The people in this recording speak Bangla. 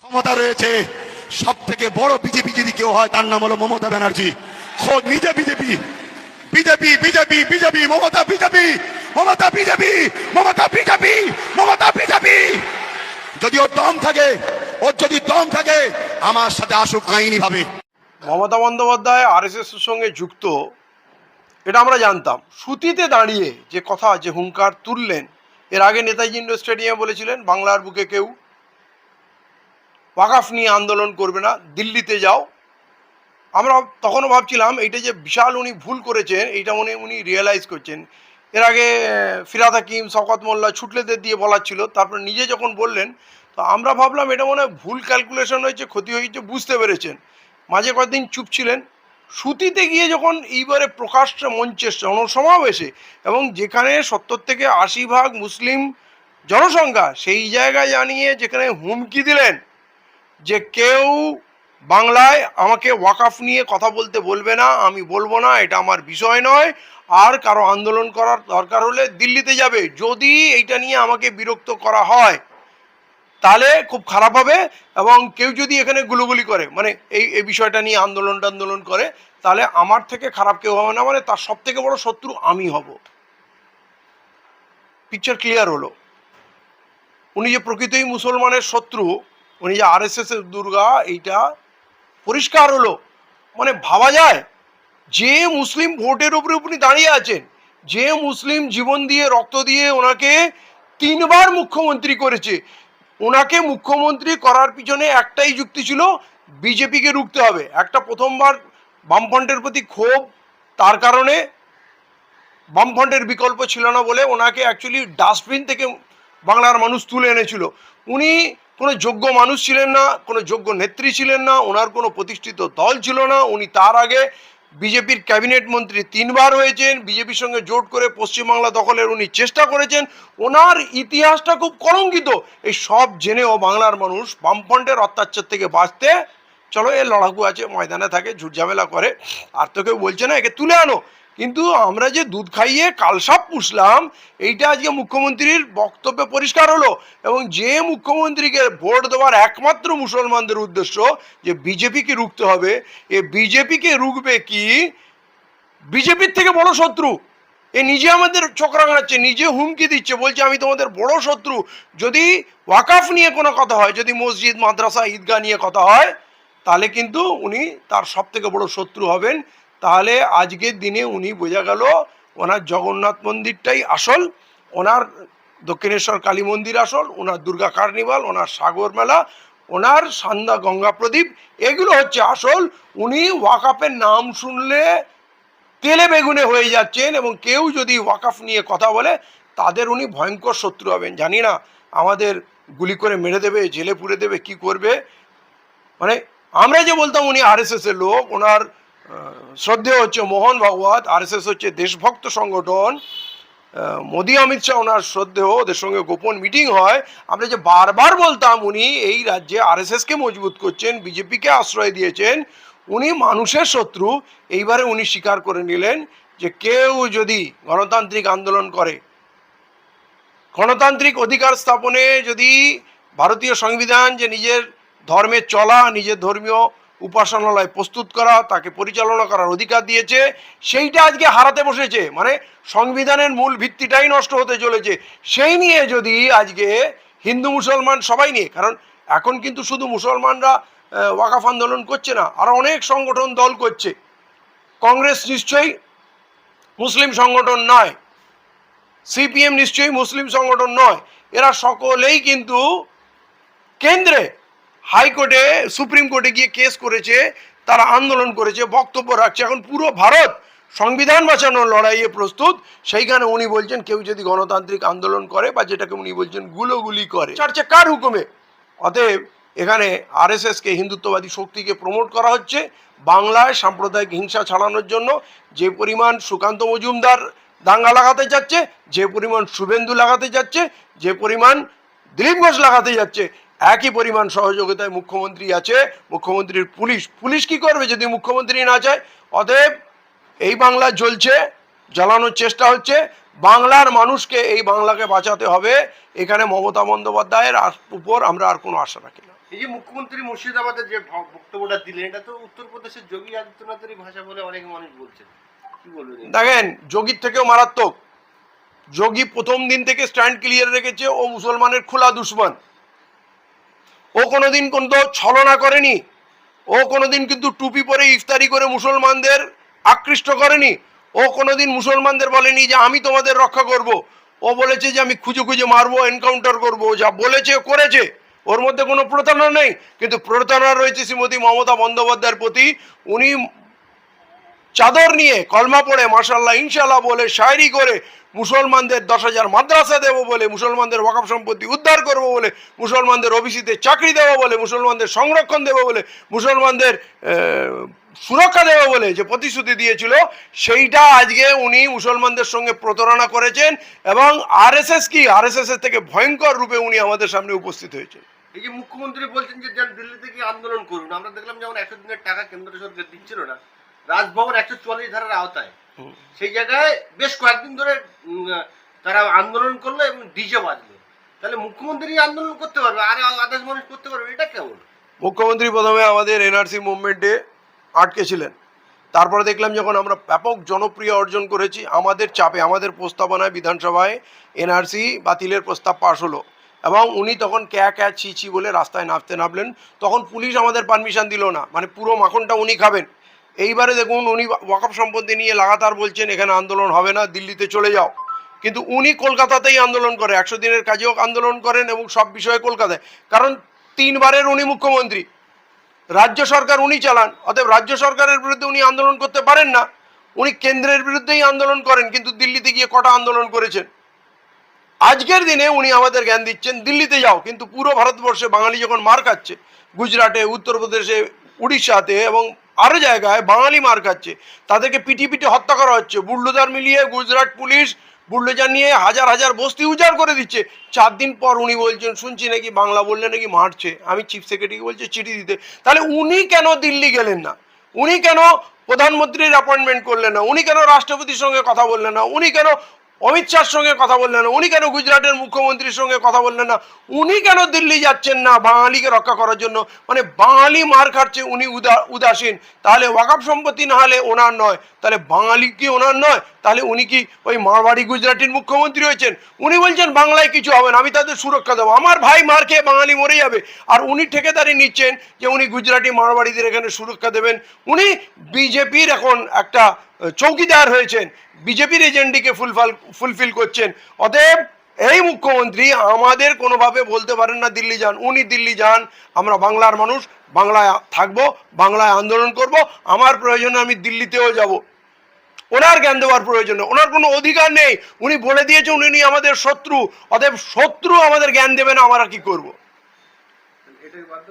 ক্ষমতা রয়েছে সব থেকে বড় বিজেপি যদি কেউ হয় তার নাম হলো মমতা ব্যানার্জি। খোদ নিজে BJP BJP BJP BJP Mamata BJP Mamata BJP Mamata BJP Mamata BJP. যদি ওর দম থাকে, ওর যদি দম থাকে আমার সাথে আসুক আইনি ভাবে। মমতা বন্দ্যোপাধ্যায় আরএসএস এর সঙ্গে যুক্ত, এটা আমরা জানতাম। সুতিতে দাঁড়িয়ে যে কথা, যে হুঙ্কার তুললেন, এর আগে নেতাজি ইন্ডোর স্টেডিয়ামে বলেছিলেন বাংলার বুকে কেউ ওয়াকাফ নিয়ে আন্দোলন করবে না, দিল্লিতে যাও। আমরা তখনও ভাবছিলাম এইটা যে বিশাল উনি ভুল করেছেন, এইটা উনি রিয়েলাইজ করছেন। এর আগে ফিরহাদ হাকিম, শওকত মোল্লা, ছুটলেদের দিয়ে বলার ছিল, তারপর নিজে যখন বললেন তো আমরা ভাবলাম এটা মনে হয় ভুল ক্যালকুলেশন হয়েছে, ক্ষতি হয়েছে, বুঝতে পেরেছেন। মাঝে কয়েকদিন চুপ ছিলেন। সুতিতে গিয়ে যখন এইবারে প্রকাশ্য মঞ্চে জনসমাবেশে, এবং যেখানে 70 থেকে 80% মুসলিম জনসংখ্যা, সেই জায়গায় জানিয়ে যেখানে হুমকি দিলেন যে কেউ বাংলায় আমাকে ওয়াকাফ নিয়ে কথা বলতে বলবে না, আমি বলবো না, এটা আমার বিষয় নয়, আর কারো আন্দোলন করার দরকার হলে দিল্লিতে যাবে, যদি এইটা নিয়ে আমাকে বিরক্ত করা হয় তাহলে খুব খারাপ হবে, এবং কেউ যদি এখানে গুলোগুলি করে, মানে এই বিষয়টা নিয়ে আন্দোলন করে, তাহলে আমার থেকে খারাপ কেউ হবে না, মানে তার সব থেকে বড় শত্রু আমি হব। পিকচার ক্লিয়ার হলো। উনি যে প্রকৃতই মুসলমানের শত্রু, উনি যে আরএসএস এর দুর্গা, এইটা পরিষ্কার হলো। মানে ভাবা যায়, যে মুসলিম ভোটের উপরে উনি দাঁড়িয়ে আছেন, যে মুসলিম জীবন দিয়ে রক্ত দিয়ে ওনাকে 3বার মুখ্যমন্ত্রী করেছে, ওনাকে মুখ্যমন্ত্রী করার পিছনে একটাই যুক্তি ছিল, বিজেপিকে রুখতে হবে। একটা প্রথমবার বামফ্রন্টের প্রতি ক্ষোভ, তার কারণে বামফ্রন্টের বিকল্প ছিল না বলে ওনাকে অ্যাকচুয়ালি ডাস্টবিন থেকে বাংলার মানুষ তুলে এনেছিল। উনি কোনো যোগ্য মানুষ ছিলেন না, কোনো যোগ্য নেত্রী ছিলেন না, ওনার কোনো প্রতিষ্ঠিত দল ছিল না। উনি তার আগে বিজেপির ক্যাবিনেট মন্ত্রী 3বার হয়েছেন, বিজেপির সঙ্গে জোট করে পশ্চিমবাংলা দখলের উনি চেষ্টা করেছেন। ওনার ইতিহাসটা খুব কলঙ্কিত। এই সব জেনেও বাংলার মানুষ বামফ্রন্টের অত্যাচার থেকে বাঁচতে, চলো এ লড়াকু আছে, ময়দানে থাকে, ঝুটঝামেলা করে, আর তো কেউ বলছে না একে তুলে আনো। কিন্তু আমরা যে দুধ খাইয়ে কালসাপ পুষলাম, এইটা আজকে মুখ্যমন্ত্রীর বক্তব্যে পরিষ্কার হলো। এবং যে মুখ্যমন্ত্রীকে ভোট দেওয়ার একমাত্র মুসলমানদের উদ্দেশ্য যে বিজেপিকে রুখতে হবে, এ বিজেপিকে রুখবে কি বিজেপির থেকে বড় শত্রু? এ নিজে আমাদের চোখ রাঙাচ্ছে, নিজে হুমকি দিচ্ছে, বলছে আমি তোমাদের বড় শত্রু। যদি ওয়াকাফ নিয়ে কোনো কথা হয়, যদি মসজিদ, মাদ্রাসা, ঈদগাহ নিয়ে কথা হয়, তাহলে কিন্তু উনি তার সব থেকে বড় শত্রু হবেন। তাহলে আজকের দিনে উনি বোঝা গেল ওনার জগন্নাথ মন্দিরটাই আসল, ওনার দক্ষিণেশ্বর কালী মন্দির আসল, ওনার দুর্গা কার্নিভাল, ওনার সাগর মেলা, ওনার সান্ধ্যা গঙ্গা প্রদীপ, এগুলো হচ্ছে আসল। উনি ওয়াকাফের নাম শুনলে তেলে বেগুনে হয়ে যাচ্ছেন, এবং কেউ যদি ওয়াকাফ নিয়ে কথা বলে তাদের উনি ভয়ঙ্কর শত্রু হবেন। জানি না আমাদের গুলি করে মেরে দেবে, জেলে পুরে দেবে, কি করবে। মানে আমরা যে বলতাম উনি আরএসএস এর লোক, ওনার শ্রদ্ধেয় হচ্ছে মোহন ভাগবত, আরএসএস হচ্ছে দেশভক্ত সংগঠন, মোদি অমিত শাহ ওনার শ্রদ্ধেয়, ওদের সঙ্গে গোপন মিটিং হয়। আমরা যে বারবার বলতাম উনি এই রাজ্যে আরএসএসকে মজবুত করছেন, বিজেপিকে আশ্রয় দিয়েছেন, উনি মানুষের শত্রু। এইবারে উনি স্বীকার করে নিলেন যে কেউ যদি গণতান্ত্রিক আন্দোলন করে, গণতান্ত্রিক অধিকার স্থাপনে, যদি ভারতীয় সংবিধান যে নিজের ধর্মের চলা, নিজের ধর্মীয় উপাসনালয় প্রস্তুত করা, তাকে পরিচালনা করার অধিকার দিয়েছে, সেইটা আজকে হারাতে বসেছে। মানে সংবিধানের মূল ভিত্তিটাই নষ্ট হতে চলেছে। সেই নিয়ে যদি আজকে হিন্দু মুসলমান সবাই নিয়ে, কারণ এখন কিন্তু শুধু মুসলমানরা ওয়াকাফ আন্দোলন করছে না, আরও অনেক সংগঠন দল করছে। কংগ্রেস নিশ্চয়ই মুসলিম সংগঠন নয়, সিপিএম নিশ্চয়ই মুসলিম সংগঠন নয়, এরা সকলেই কিন্তু কেন্দ্রে, হাইকোর্টে, সুপ্রিম কোর্টে গিয়ে কেস করেছে, তারা আন্দোলন করেছে, বক্তব্য রাখছে। এখন পুরো ভারত সংবিধান বাঁচানোর লড়াইয়ে প্রস্তুত। সেইখানে উনি বলছেন কেউ যদি গণতান্ত্রিক আন্দোলন করে, বা যেটাকে উনি বলছেন গুলোগুলি করে, চর্চা কার হুকুমে? অতএব এখানে আরএসএসকে, হিন্দুত্ববাদী শক্তিকে প্রমোট করা হচ্ছে বাংলায় সাম্প্রদায়িক হিংসা ছড়ানোর জন্য। যে পরিমাণ সুকান্ত মজুমদার দাঙ্গা লাগাতে যাচ্ছে, যে পরিমাণ শুভেন্দু লাগাতে যাচ্ছে, যে পরিমাণ দিলীপ ঘোষ লাগাতে যাচ্ছে, একই পরিমাণ সহযোগিতায় মুখ্যমন্ত্রী আছে, মুখ্যমন্ত্রীর পুলিশ কি করবে যদি মুখ্যমন্ত্রী না চায়? অতএব এই বাংলা জ্বলছে, জ্বালানোর চেষ্টা হচ্ছে। বাংলার মানুষকে, এই বাংলাকে বাঁচাতে হবে। এখানে মমতা বন্দ্যোপাধ্যায়ের উপর আমরা আর কোনো আশা রাখি না। এই যে মুখ্যমন্ত্রী মুর্শিদাবাদের যে বক্তব্যটা দিলেন, এটা তো উত্তরপ্রদেশের যোগী আদিত্যনাথেরই ভাষা বলে অনেক মানুষ বলছেন, কি বলবেন? দেখেন, যোগীর থেকেও মারাত্মক। যোগী প্রথম দিন থেকে স্ট্যান্ড ক্লিয়ার রেখেছে, ও মুসলমানের খোলা দুশ্মন। ও কোনোদিন কিন্তু ছলনা করেনি, ও কোনোদিন কিন্তু টুপি পরে ইফতারি করে মুসলমানদের আকৃষ্ট করেনি। ও কোনোদিন মুসলমানদের বলেনি যে আমি তোমাদের রক্ষা করব। ও বলেছে যে আমি খুঁজে খুঁজে মারবো, এনকাউন্টার করবো। যা বলেছে করেছে, ওর মধ্যে কোনো প্রতারণা নেই। কিন্তু প্রতারণা রয়েছে শ্রীমতী মমতা বন্দ্যোপাধ্যায়ের প্রতি। উনি চাদর নিয়ে কলমা পড়ে মাশাআল্লাহ ইনশাআল্লাহ বলে শায়রি করে মুসলমানদের 10,000 মাদ্রাসা দেবো বলে, মুসলমানদের ওয়াকফ সম্পত্তি উদ্ধার করবো বলে, মুসলমানদের ওবিসিতে চাকরি দেবো বলে, মুসলমানদের সংরক্ষণ দেবো বলে, মুসলমানদের সুরক্ষা দেবো বলে যে প্রতিশ্রুতি দিয়েছিল, সেইটা আজকে উনি মুসলমানদের সঙ্গে প্রতারণা করেছেন। এবং আরএসএস কি, আরএসএস এর থেকে ভয়ঙ্কর রূপে উনি আমাদের সামনে উপস্থিত হয়েছেন। এই যে মুখ্যমন্ত্রী বলছেন যে যান দিল্লিতে গিয়ে আন্দোলন করুন, আমরা দেখলাম যেমন 100 দিনের টাকা কেন্দ্র সরকার দিচ্ছিল না, রাজভবন 144 ধারার আওতায়, সেই জায়গায় বেশ কয়েকদিন ধরে তারা আন্দোলন করলো এবং ডিজে বাজলো। তাহলে মুখ্যমন্ত্রী আন্দোলন করতে পারবে আর আদার্স মানুষ করতে পারবে, এটা কেমন? মুখ্যমন্ত্রী প্রথমে আমাদের এনআরসি মুভমেন্টে আটকে ছিলেন। তারপরে দেখলাম যখন আমরা ব্যাপক জনপ্রিয় অর্জন করেছি, আমাদের চাপে, আমাদের প্রস্তাবনায় বিধানসভায় এনআরসি বাতিলের প্রস্তাব পাশ হলো এবং উনি তখন ক্যা ছি বলে রাস্তায় নামলেন। তখন পুলিশ আমাদের পারমিশন দিল না, মানে পুরো মাখনটা উনি খাবেন। এইবারে দেখুন, উনি ওয়াকফ সম্পত্তি নিয়ে লাগাতার বলছেন এখানে আন্দোলন হবে না, দিল্লিতে চলে যাও। কিন্তু উনি কলকাতাতেই আন্দোলন করে, 100 দিনের কাজেও আন্দোলন করেন এবং সব বিষয়ে কলকাতায়। কারণ 3 বারের উনি মুখ্যমন্ত্রী, রাজ্য সরকার উনি চালান, অতএব রাজ্য সরকারের বিরুদ্ধে উনি আন্দোলন করতে পারেন না। উনি কেন্দ্রের বিরুদ্ধেই আন্দোলন করেন, কিন্তু দিল্লিতে গিয়ে কটা আন্দোলন করেছেন। আজকের দিনে উনি আমাদের জ্ঞান দিচ্ছেন দিল্লিতে যাও, কিন্তু পুরো ভারতবর্ষে বাঙালি যখন মার খাচ্ছে, গুজরাটে, উত্তরপ্রদেশে, উড়িষ্যাতে এবং আরও জায়গায় বাঙালি মার খাচ্ছে, তাদেরকে পিটি হত্যা করা হচ্ছে। বুলডোজার মিলিয়ে গুজরাট পুলিশ বুলডোজার নিয়ে হাজার হাজার বস্তি উজাড় করে দিচ্ছে। 4 দিন পর উনি বলছেন শুনছি নাকি বাংলা বললে নাকি মারছে, আমি চিফ সেক্রেটারিকে বলছি চিঠি দিতে। তাহলে উনি কেন দিল্লি গেলেন না? উনি কেন প্রধানমন্ত্রীর অ্যাপয়েন্টমেন্ট করলেন না? উনি কেন রাষ্ট্রপতির সঙ্গে কথা বললেন না? উনি কেন অমিত শাহর সঙ্গে কথা বললেন না? উনি কেন গুজরাটের মুখ্যমন্ত্রীর সঙ্গে কথা বললেন না? উনি কেন দিল্লি যাচ্ছেন না বাঙালিকে রক্ষা করার জন্য? মানে বাঙালি মার খাচ্ছে, উনি উদাসীন। তাহলে ওয়াকফ সম্পত্তি না হলে ওনার নয়, তাহলে বাঙালি কি ওনার নয়? তাহলে উনি কি ওই মারবাড়ি গুজরাটের মুখ্যমন্ত্রী হয়েছেন? উনি বলছেন বাংলায় কিছু হবে না, আমি তাদের সুরক্ষা দেবো। আমার ভাই মার খেয়ে বাঙালি মরে যাবে, আর উনি ঠিকাদারি নিচ্ছেন যে উনি গুজরাটি মারবাড়িদের এখানে সুরক্ষা দেবেন। উনি বিজেপির এখন একটা চৌকিদার হয়েছেন, বিজেপির এজেন্ডাকে ফুলফিল করছেন। অতএব এই মুখ্যমন্ত্রী আমাদের কোনোভাবে বলতে পারেন না দিল্লি যান। উনি দিল্লি যান, আমরা বাংলার মানুষ, বাংলায় থাকবো, বাংলায় আন্দোলন করব। আমার প্রয়োজনে আমি দিল্লিতেও যাব, ওনার জ্ঞান দেওয়ার প্রয়োজন নেই, ওনার কোনো অধিকার নেই। উনি বলে দিয়েছেন উনি আমাদের শত্রু, অতএব শত্রু আমাদের জ্ঞান দেবে না, আমরা কি করবো? এটাই বাধ্য